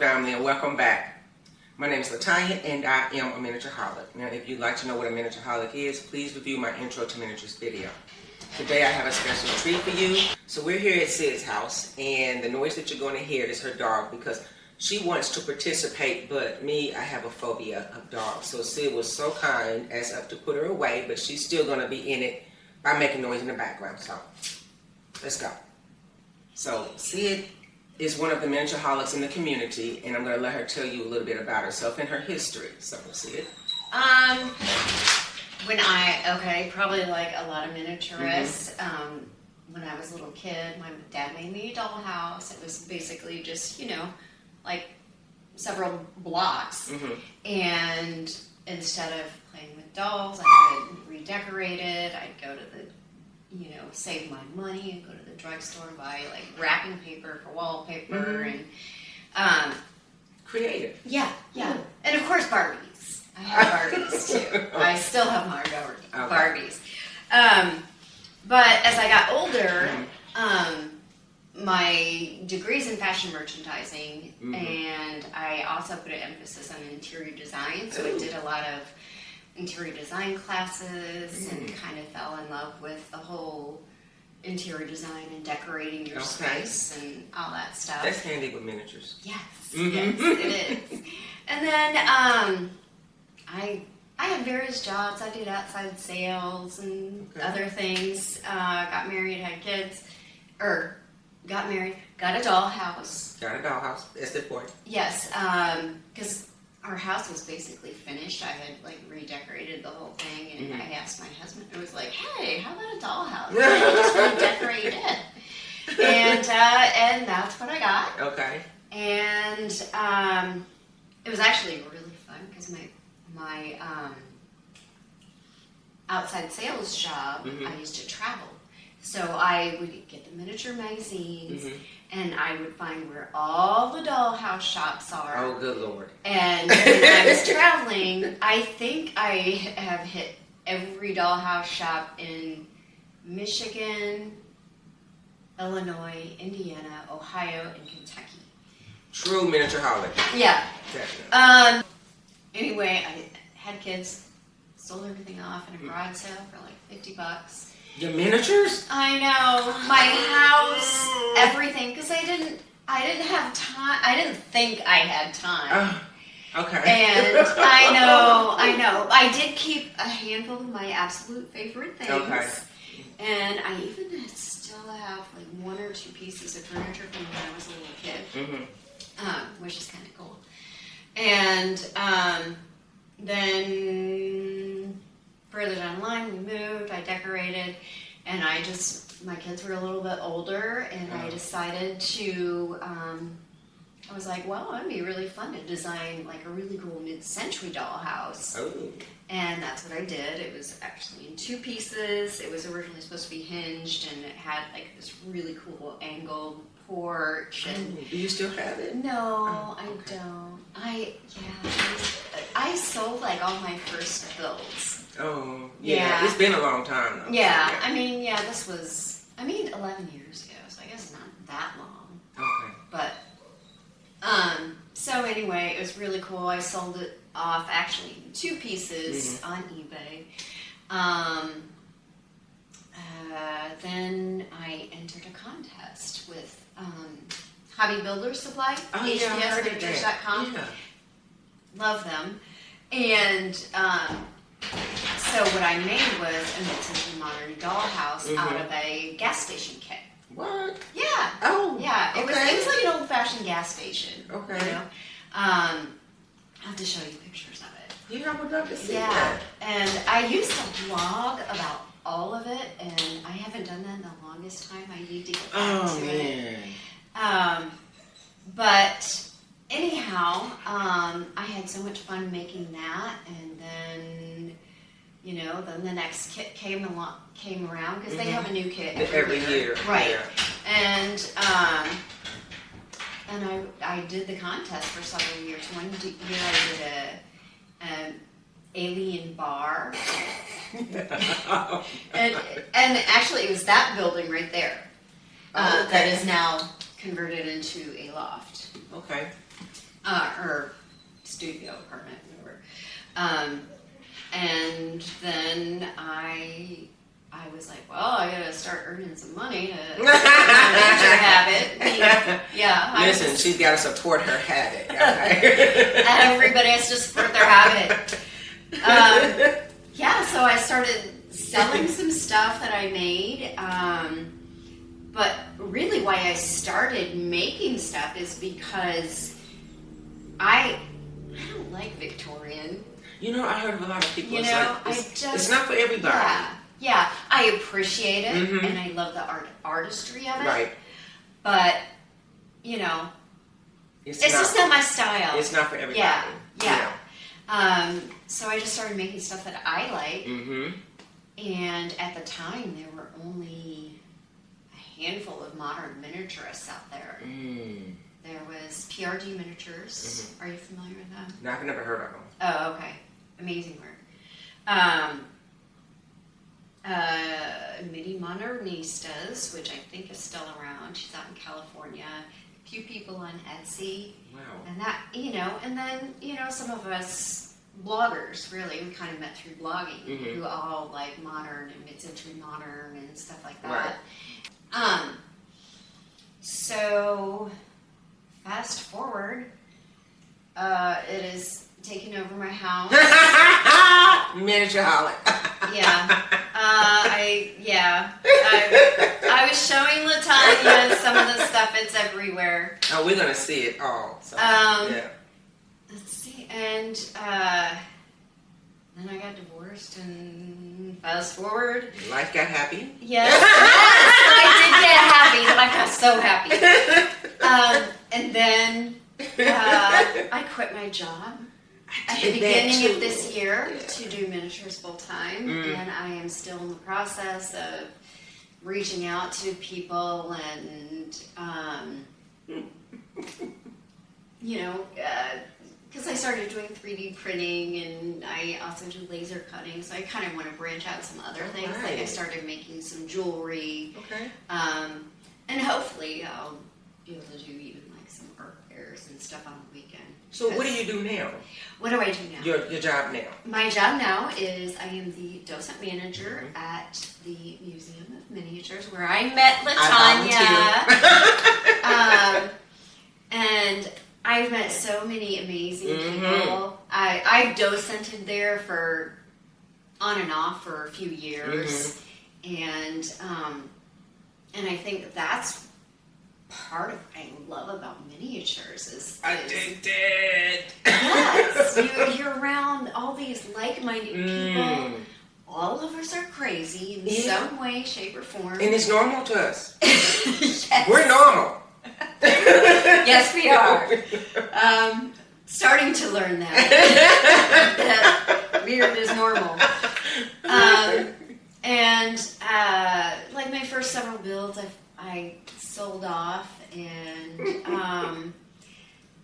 family, and welcome back. My name is Latanya, and I am a miniatureholic. Now, if you'd like to know what a miniatureholic is, please review my intro to miniatures video. Today I have a special treat for you. So we're here at Sid's house, and the noise that you're going to hear is her dog because she wants to participate, but me, I have a phobia of dogs. So Sid was so kind as up to put her away, but she's still going to be in it by making noise in the background. So let's go. So Sid is one of the miniatureholics in the community, and I'm going to let her tell you a little bit about herself and her history. So Sid. Probably like a lot of miniaturists. When I was a little kid, my dad made me a dollhouse. It was basically just, like several blocks. And instead of playing with dolls, I would redecorate it. I'd go to the, save my money and go to the drugstore and buy like wrapping paper for wallpaper and creative. Yeah. And of course Barbies. I have Barbies too. I still have my Barbies. But as I got older, my degree's in fashion merchandising, and I also put an emphasis on interior design. So I did a lot of interior design classes and kind of fell in love with the whole interior design and decorating your space and all that stuff. That's handy with miniatures. Yes, yes, it is. And then I had various jobs. I did outside sales and other things. Got married, had kids, got married, got a dollhouse. Got a dollhouse. That's important. Yes, because our house was basically finished. I had redecorated the whole thing, and I asked my husband. It was like, "Hey, how about a dollhouse? I just redecorate it." And that's what I got. Okay. And it was actually really fun because my outside sales job, I used to travel. So I would get the miniature magazines, and I would find where all the dollhouse shops are. Oh, good Lord. And when I was traveling, I think I have hit every dollhouse shop in Michigan, Illinois, Indiana, Ohio, and Kentucky. True miniatureholic. Yeah. Definitely. Anyway, I had kids, sold everything off in a garage sale for like $50. Your miniatures? I know. My house, everything, because I didn't have time. I didn't think I had time. Okay. And I know. I did keep a handful of my absolute favorite things. Okay. And I even still have like one or two pieces of furniture from when I was a little kid, which is kind of cool. And then further down the line, we moved, I decorated, and my kids were a little bit older, and I decided to, I was like, well, it'd be really fun to design like a really cool mid-century dollhouse. Oh. And that's what I did. It was actually in two pieces. It was originally supposed to be hinged, and it had like this really cool angled porch. And do you still have it? No, I don't. I sold like all my first builds. Oh, yeah. It's been a long time though. Yeah. This was 11 years ago, so I guess it's not that long. Okay. But so anyway, it was really cool. I sold it off actually in two pieces on eBay. Then I entered a contest with Hobby Builder Supply, HBSMiniatures.com. Yeah. Love them. And so what I made was a mid-century modern dollhouse out of a gas station kit. What? Yeah. Oh. Yeah. It was okay. like an old-fashioned gas station. Okay. I'll have to show you pictures of it. Yeah, I would love to see Yeah. that. And I used to blog about all of it, and I haven't done that in the longest time. I need to get back to it. But anyhow, I had so much fun making that, and then, then the next kit came around, because they have a new kit every year. Right. Yeah. And I did the contest for several years. One year I did an alien bar. and actually it was that building right there that is now converted into a loft. Okay. or studio apartment, whatever. And then I was like, well, I gotta start earning some money to manager habit. Yeah. Listen, she's got to support her habit. Okay. Everybody has to support their habit. Yeah, so I started selling some stuff that I made. But really why I started making stuff is because I don't like Victorian. You know, I heard of a lot of people. You It's know, like, it's not for everybody. Yeah, I appreciate it, and I love the artistry of it. Right. But, you know, it's just not my style. It's not for everybody. Yeah. So I just started making stuff that I like. And at the time, there were only a handful of modern miniaturists out there. There was PRD Miniatures. Are you familiar with them? No, I've never heard of them. Oh, okay. Amazing work. Miniaturistas, which I think is still around. She's out in California. A few people on Etsy. Wow. And that, you know, and then, you know, some of us bloggers, really, we kind of met through blogging, who all like modern and mid-century modern and stuff like that. Right. So fast forward, it is taking over my house. Miniatureholic. I was showing Latanya some of the stuff. It's everywhere. Oh, we're gonna see it all. So, yeah. Let's see, and then I got divorced, and fast forward, Life got happy. Yes, I did get happy. Life got so happy. And then I quit my job at the beginning of this year to do miniatures full time, and I am still in the process of reaching out to people and, you know, because I started doing 3D printing and I also do laser cutting, so I kind of want to branch out some other things. Right. Like I started making some jewelry, Okay. and hopefully I'll be able to do even like some art fairs and stuff on the weekend. So what do you do now? What do I do now? Your job now? My job now is I am the docent manager at the Museum of Miniatures, where I met Latanya. And I've met so many amazing people. I've docented there for on and off for a few years, and I think that's part of what I love about miniatures is Addicted. Yes, you're around all these like-minded people. All of us are crazy in some way, shape, or form. And it's normal to us. Yes. We're normal. Yes, we are. Starting to learn that weird is normal. Like my first several builds, I sold off, and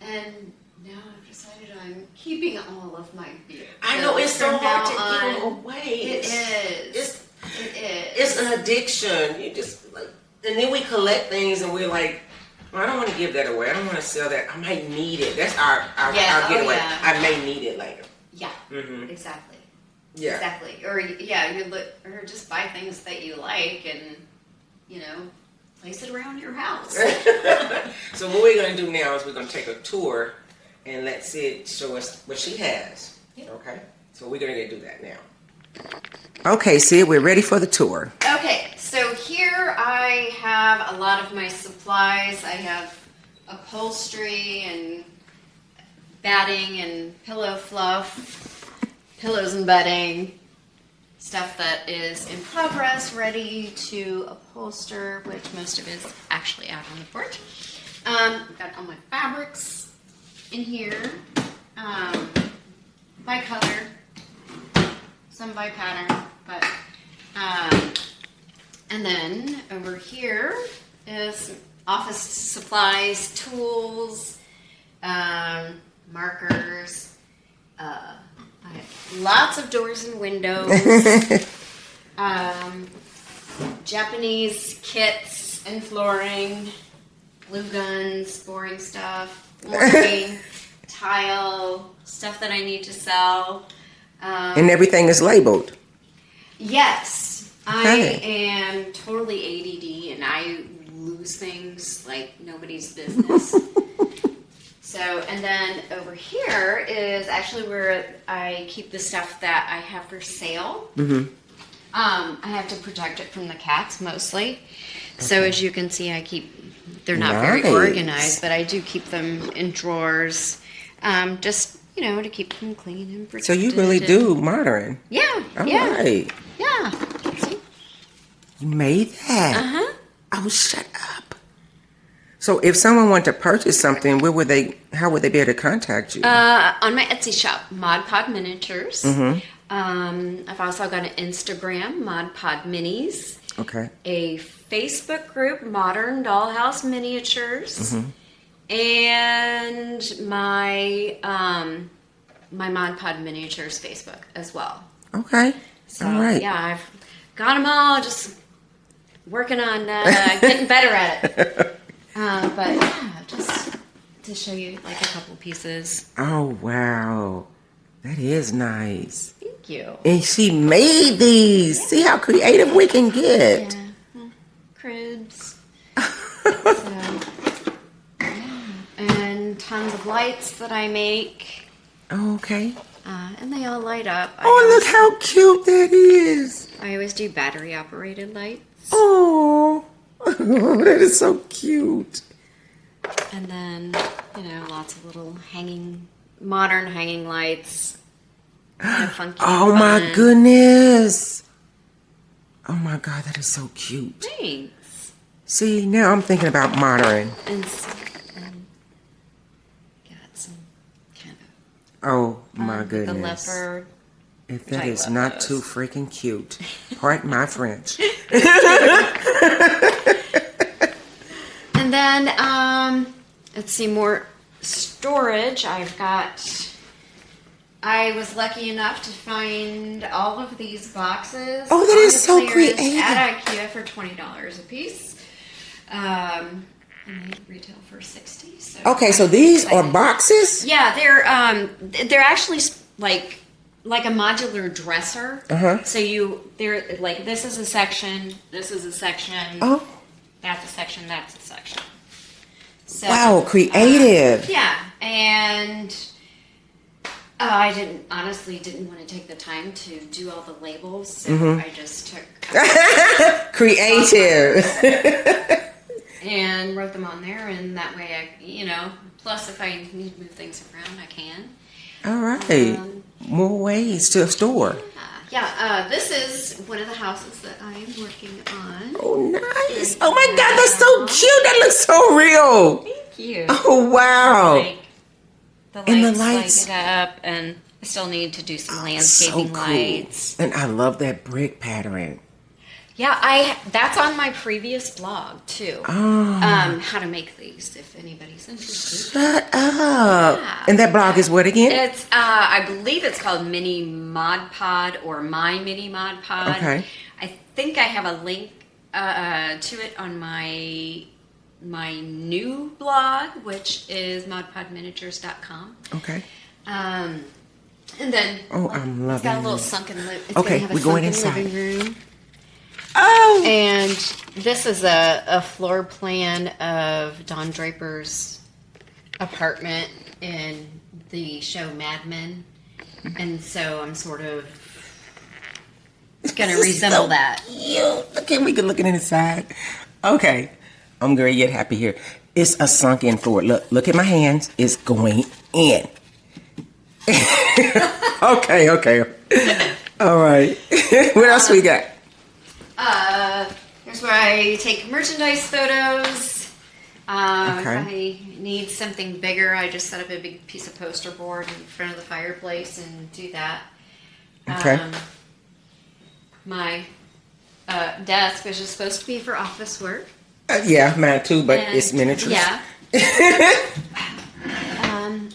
now I've decided I'm keeping all of my builds. I know, it's so hard to give them away. It is. It's an addiction. You just like, and then we collect things, and we're like, well, I don't want to give that away. I don't want to sell that. I might need it. That's our getaway. Yeah. I may need it later. Yeah. Exactly. Yeah. Exactly. Or you look, or just buy things that you like, and place it around your house. So what we're going to do now is we're going to take a tour and let Sid show us what she has. Yep. Okay? So we're going to do that now. Okay, Sid, we're ready for the tour. Okay, so here I have a lot of my supplies. I have upholstery and batting and pillow fluff, pillows and bedding. Stuff that is in progress, ready to upholster, which most of it is actually out on the porch. I've got all my fabrics in here, by color, some by pattern, but, and then over here is office supplies, tools, markers, I have lots of doors and windows, Japanese kits and flooring, glue guns, boring stuff, flooring, tile, stuff that I need to sell. And everything is labeled. Yes, Okay. I am totally ADD and I lose things like nobody's business. So, and then over here is actually where I keep the stuff that I have for sale. Mm-hmm. I have to protect it from the cats mostly. So as you can see, they're not very Nice. organized, but I do keep them in drawers, just, to keep them clean and protected. So you really do modern. Yeah, All yeah, right. yeah. See? You made that. Uh-huh. Oh, shut up. So if someone wanted to purchase something, how would they be able to contact you? On my Etsy shop, Mod Pod Miniatures. Mm-hmm. I've also got an Instagram, Mod Pod Minis. Okay. A Facebook group, Modern Dollhouse Miniatures. And my my Mod Pod Miniatures Facebook as well. Okay. So, all right. yeah, I've got them all, just working on getting better at it. But yeah, just to show you like a couple pieces. Oh, wow. That is nice. Thank you. And she made these. See how creative we can get. Yeah, cribs. So, yeah. And tons of lights that I make. Oh, okay. And they all light up. Oh, look how cute that is. I always do battery operated lights. Oh, that is so cute. And then, lots of little modern hanging lights. Kind of funky. Oh, and my fun. goodness. Oh, my God, that is so cute. Thanks. See, now I'm thinking about modern. And got some kind of Oh, my goodness. the leopard. If that I is love not those. too freaking cute. Pardon my French. And then, let's see, more storage. I was lucky enough to find all of these boxes. Oh, that on is so clearance creative. At IKEA for $20 a piece. And they retail for $60. So Okay, so these are boxes? Yeah, they're actually like a modular dresser. Uh-huh. So they're like, this is a section, this is a section. Oh, That's a section, that's a section. So, wow, creative. yeah, and I honestly didn't want to take the time to do all the labels, so I just took Creative. and wrote them on there, and that way plus if I need to move things around, I can. All right. More ways to store. Yeah, this is one of the houses that I am working on. Oh, nice. Oh, my God, that's so cute. That looks so real. Thank you. Oh, wow. Like, And the the lights. lights light it up, and I still need to do some So landscaping cool. lights. And I love that brick pattern. Yeah, that's on my previous blog too. Oh. How to make these, if anybody's interested. Shut up. Yeah. And that blog is what again? It's I believe it's called Mini Mod Pod or My Mini Mod Pod. Okay. I think I have a link to it on my new blog, which is modpodminiatures.com. Okay. And then Oh, I'm it's got a loving little this. sunken it's Okay, gonna have a we're going sunken inside. living room. Oh. And this is a floor plan of Don Draper's apartment in the show Mad Men. And so I'm sort of going to This is resemble so that. Cute. Okay, we can look inside. Okay. I'm going to get happy here. It's a sunken floor. Look at my hands. It's going in. Okay. All right. What else we got? Here's where I take merchandise photos. Okay. If I need something bigger, I just set up a big piece of poster board in front of the fireplace and do that. Okay. My desk, which is supposed to be for office work. Yeah, mine too, but And- it's miniatures. Yeah.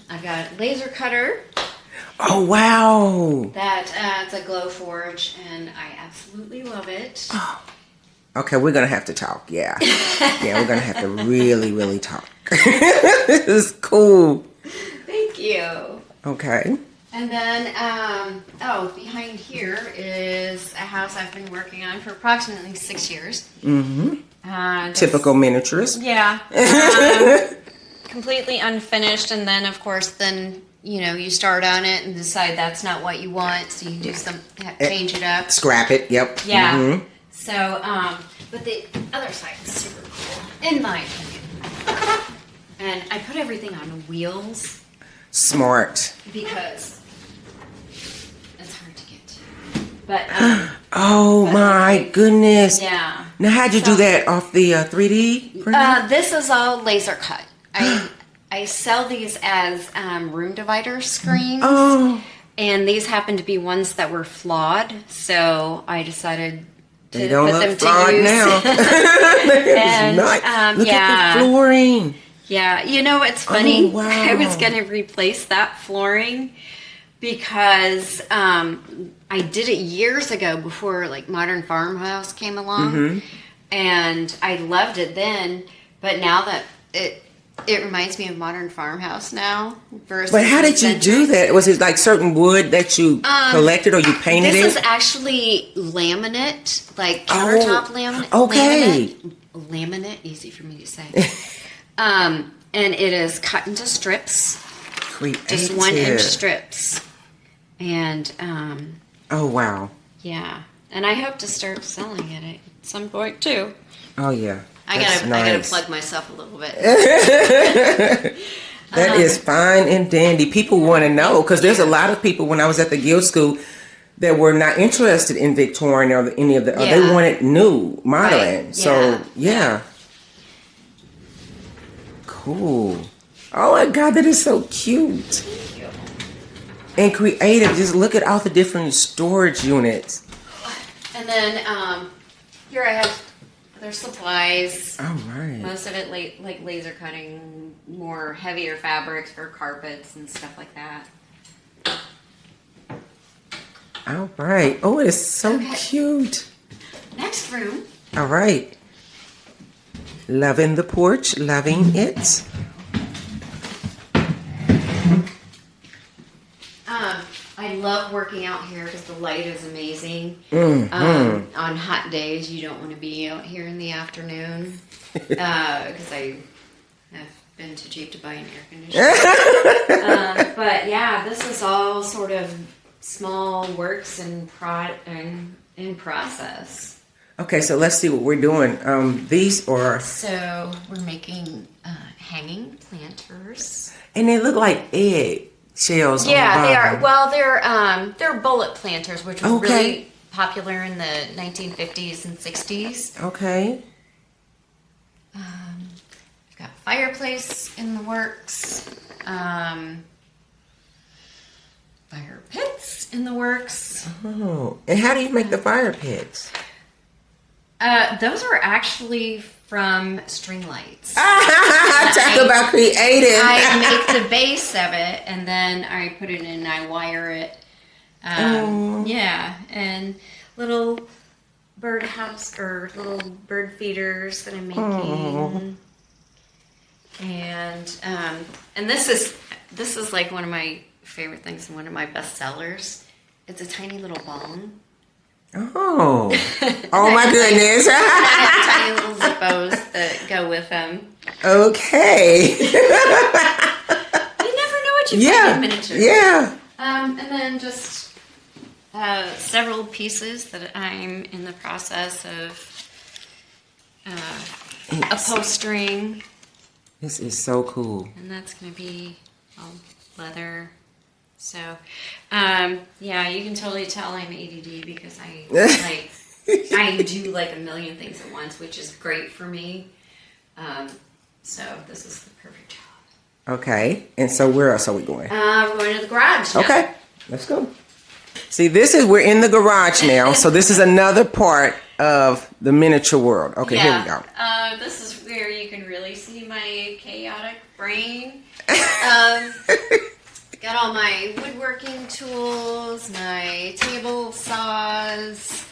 I've got a laser cutter. Oh, wow. That it's a glow forge, and I absolutely love it. Okay, we're going to have to talk. Yeah. Yeah, we're going to have to really, really talk. This is cool. Thank you. you. Okay. And then, behind here is a house I've been working on for approximately 6 years. Typical miniaturist. Yeah. Completely unfinished, and then, of course, you start on it and decide that's not what you want, so you do change it up. Scrap it, yep. Yeah. So, but the other side is super cool, in my opinion. And I put everything on wheels. Smart. Because it's hard to get to. But oh my goodness. Yeah. Now how'd you do that off the 3D printer? This is all laser cut. I sell these as room divider screens. Oh. And these happen to be ones that were flawed, so I decided to They don't put look them flawed to use. now. And, Look at the flooring. Yeah, it's funny. Oh, wow. I was going to replace that flooring because I did it years ago before like Modern Farmhouse came along, and I loved it then. But now that it reminds me of Modern Farmhouse now. But how did you do that? Was it like certain wood that you collected or you painted This it? is actually laminate, like countertop laminate. Okay. Laminate, easy for me to say. And it is cut into strips. Creative. Just 1-inch strips. And, oh, wow. yeah. And I hope to start selling it at some point, too. Oh, yeah. I gotta plug myself a little bit. That is fine and dandy. People want to know, because there's a lot of people when I was at the guild school that were not interested in Victorian or any of the, or they wanted new modeling. Right. So, yeah. Cool. Oh my God, that is so cute. Thank you. And creative. Just look at all the different storage units. And then here I have other supplies. All right. Most of it like laser cutting, more heavier fabrics for carpets and stuff like that. All right. Oh, it is so cute. Next room. All right. Loving the porch, loving it. I love working out here because the light is amazing. Mm-hmm. On hot days, you don't want to be out here in the afternoon because I have been too cheap to buy an air conditioner. But yeah, this is all sort of small works in process. Okay, so let's see what we're doing. These are... So we're making hanging planters. And they look like egg shells. Yeah, on the they bottom. are. Well, they're bullet planters, which were really popular in the 1950s and 60s. Okay. We've got fireplace in the works. Fire pits in the works. Oh, and how do you make the fire pits? Those are actually from string lights. Talk about creative. I make the base of it, and then I put it in and I wire it. Yeah, and little birdhouse or little bird feeders that I'm making. And this is like one of my favorite things and one of my best sellers. It's a tiny little bong. Oh. Oh my goodness. Tiny little zippos that go with them. Okay. You never know what you find in miniature. Yeah. And then just several pieces that I'm in the process of upholstering. This is so cool. And that's going to be all leather. So, yeah, you can totally tell I'm ADD because I do like a million things at once, which is great for me. So this is the perfect job. Okay. And so where else are we going? We're going to the garage now. Okay. Let's go. See, we're in the garage now. So this is another part of the miniature world. Okay, here we go. This is where you can really see my chaotic brain. Got all my woodworking tools, my table saws,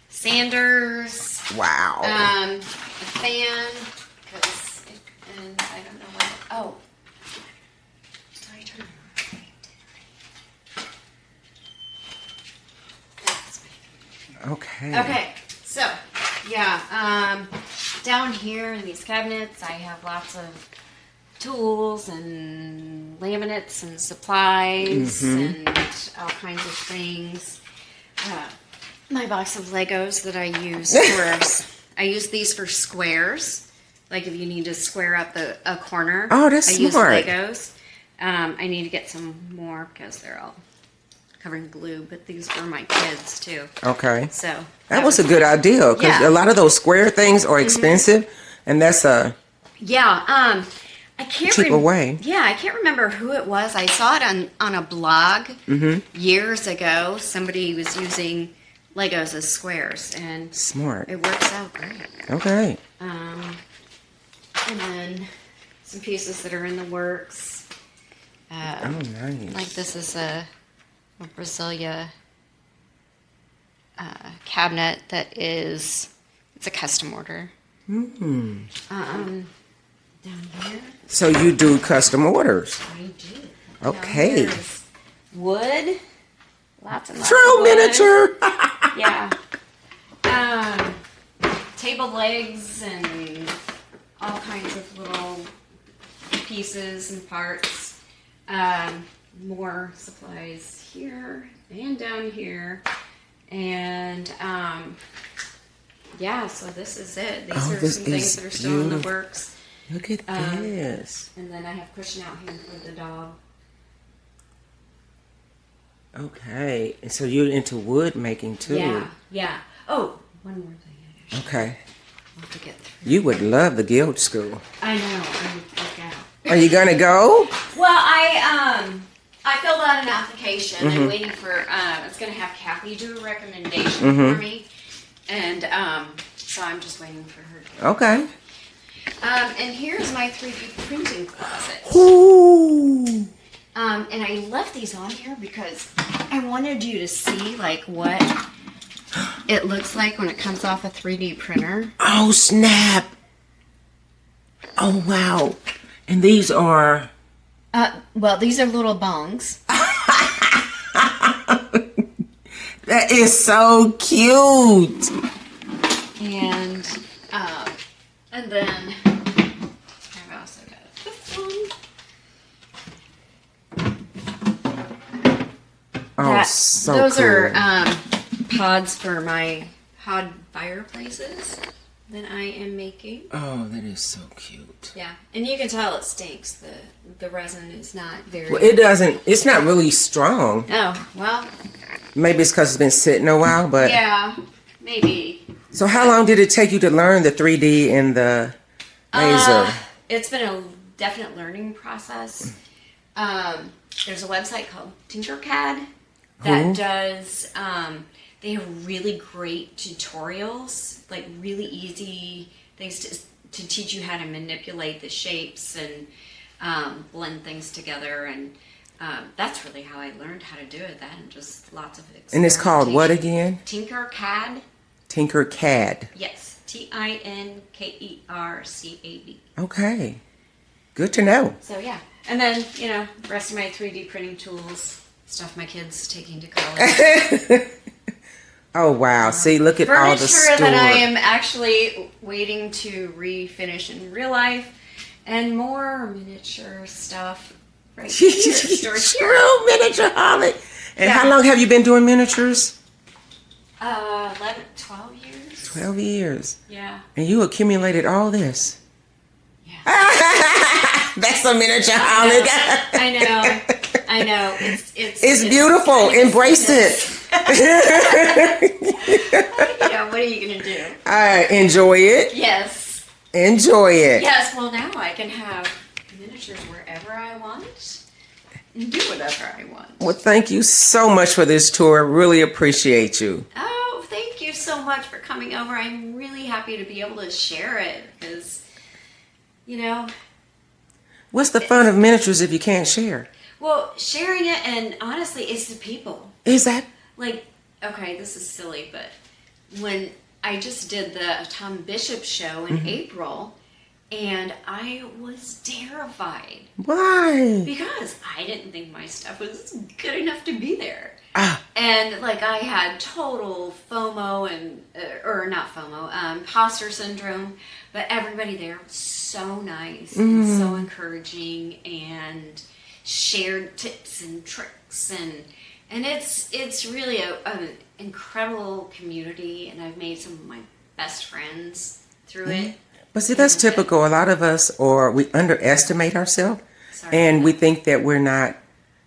sanders. Wow. A fan, and I don't know what. Oh, did I turn it Okay. Okay, so yeah, down here in these cabinets, I have lots of tools and laminates and supplies and all kinds of things. My box of Legos that I use I use these for squares. Like if you need to square up a corner. Oh, that's I use smart. Legos. I need to get some more because they're all covered in glue, but these were my kids too. Okay. So That was a good idea because Yeah. a lot of those square things are expensive, and that's a yeah. I can't cheaper way. Yeah, I can't remember who it was. I saw it on a blog years ago. Somebody was using Legos as squares, and Smart. it works out great. Okay. And then some pieces that are in the works. Oh, nice. Like this is a Brasilia cabinet that it's a custom order. Down here, So you do custom orders. I do. Okay. Down here's wood. Lots and lots True of wood. miniature. Yeah. Table legs and all kinds of little pieces and parts. More supplies here and down here. And yeah, so this is it. These Oh, are this some things is that are still in the beautiful. works. Look at this. And then I have cushion out here for the dog. Okay. And so you're into wood making too. Yeah. Oh, one more thing. Okay. I'll have to get through. You would love the guild school. I know. I'm freaked out. Are you gonna go? Well, I filled out an application. I'm waiting for. It's gonna have Kathy do a recommendation for me, and so I'm just waiting for her. Okay. And here's my 3D printing closet. Ooh. And I left these on here because I wanted you to see like what it looks like when it comes off a 3D printer. Oh snap! Oh wow! And these are. Well, these are little bongs. That is so cute. And then I've also got this one. Oh, so those cool. are pods for my hod fireplaces that I am making. Oh, that is so cute. Yeah, and you can tell it stinks. The resin is not very. Well, it doesn't. It's not really strong. Oh well. Maybe it's because it's been sitting a while, but. Yeah, maybe. So how long did it take you to learn the 3D and the laser? It's been a definite learning process. There's a website called Tinkercad that does. They have really great tutorials, like really easy things to teach you how to manipulate the shapes and blend things together. And that's really how I learned how to do it. That and just lots of experimentation. And it's called what again? Tinkercad. Tinkercad. Yes, Tinkercad. Okay. Good to know. So yeah, and then the rest of my 3D printing tools, stuff my kids taking to college. Oh wow! See, look at all the Furniture that I store. am actually waiting to refinish in real life, and more miniature stuff. Right here, stored here. True miniature holic. And Yeah. how long have you been doing miniatures? 11, 12 years. 12 years. Yeah. And you accumulated all this. Yeah. That's a miniature holic. I know. It's beautiful. Embrace it. What are you gonna do? Enjoy it. Yes. Enjoy it. Yes. Well, now I can have miniatures wherever I want and do whatever I want. Well, thank you so much for this tour. Really appreciate you. Oh, thank you so much for coming over. I'm really happy to be able to share it because, What's the fun of miniatures if you can't share? well, sharing it and honestly, it's the people. Is that? Like, okay, this is silly, but when I just did the Tom Bishop show in April, And I was terrified Why? because I didn't think my stuff was good enough to be there. Ah. And like I had total FOMO and, or not FOMO, imposter syndrome. But everybody there was so nice and so encouraging and shared tips and tricks and it's really an incredible community, and I've made some of my best friends through it. But see, that's typical. A lot of us, or we underestimate ourselves, Sorry. and we think that we're not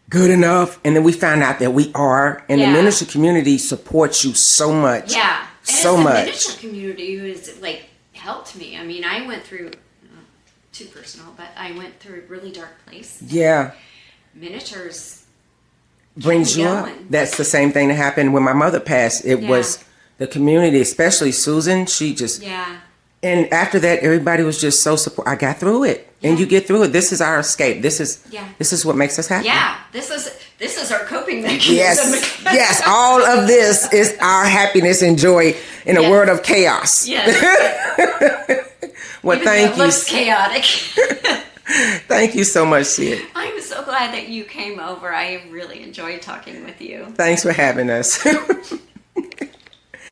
good enough, and then we find out that we are. And the Yeah. ministry community supports you so much. Yeah, and so it's the much. miniature community who has like helped me. I mean, I went through too personal, but I went through a really dark place. Yeah, Miniatures brings you up. going. That's the same thing that happened when my mother passed. It Yeah. was the community, especially Susan. She just Yeah. and after that, everybody was just so support. I got through it, and you get through it. This is our escape. This is what makes us happy. Yeah, this is our coping mechanism. Yes, yes. All of this is our happiness and joy in a Yes. world of chaos. Yes. Well, Even though thank it you. looks chaotic. Thank you so much, Sid. I'm so glad that you came over. I really enjoyed talking with you. Thanks for having us.